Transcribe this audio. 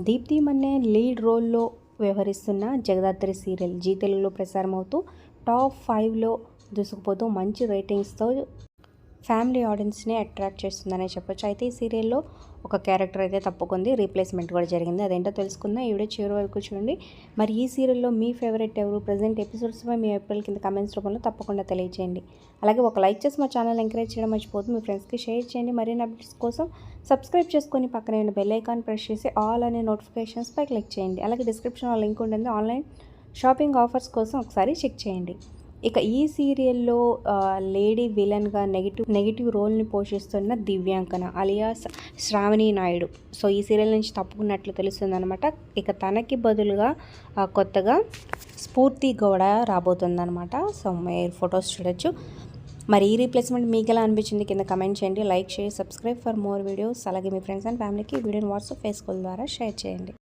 దీప్తి మన్నే lead రోల్లో వ్యవహరిస్తున్న Jagadhatri serial G తెలుగులో ప్రసారమవుతూ టాప్ 5లో దూసుకుపోతూ మంచి రేటింగ్స్తో ఫ్యామిలీ ఆడియన్స్ని అట్రాక్ట్ చేస్తుందనే చెప్పొచ్చు. అయితే ఈ సీరియల్లో ఒక క్యారెక్టర్ అయితే తప్పుకుంది, రీప్లేస్మెంట్ కూడా జరిగింది. అదేంటో తెలుసుకుందాం. ఈ వీడియో చివరి వరకు చూడండి. మరి ఈ సీరియల్లో మీ ఫేవరెట్ ఎవరు, ప్రజెంట్ ఎపిసోడ్స్పై మీ అభిప్రాయాలు కింద కామెంట్స్ రూపంలో తప్పకుండా తెలియజేయండి. అలాగే ఒక లైక్ చేసి మా ఛానల్ ఎంకరేజ్ చేయడం మర్చిపోతూ మీ ఫ్రెండ్స్కి షేర్ చేయండి. మరిన్ని అప్డేట్స్ కోసం సబ్స్క్రైబ్ చేసుకొని పక్కనే ఉన్న బెల్ ఐకాన్ ప్రెస్ చేసి ఆల్ అనే నోటిఫికేషన్స్పై క్లిక్ చేయండి. అలాగే డిస్క్రిప్షన్లో లింక్ ఉంటుంది, ఆన్లైన్ షాపింగ్ ఆఫర్స్ కోసం ఒకసారి చెక్ చేయండి. ఇక ఈ సీరియల్లో లేడీ విలన్గా నెగిటివ్ రోల్ని పోషిస్తున్న దివ్యాంకన అలియాస్ శ్రావణి నాయుడు. సో ఈ సీరియల్ నుంచి తప్పుకున్నట్లు తెలుస్తుందన్నమాట. ఇక తనకి బదులుగా కొత్తగా స్ఫూర్తి గౌడ రాబోతుందన్నమాట. సో మీరు ఫొటోస్ చూడొచ్చు. మరి ఈ రీప్లేస్మెంట్ మీకు ఎలా అనిపించింది కింద కమెంట్ చేయండి. Like share subscribe for more videos. అలాగే మీ ఫ్రెండ్స్ అండ్ ఫ్యామిలీకి ఈ వీడియోని వాట్సాప్ ఫేస్బుక్ ద్వారా షేర్ చేయండి.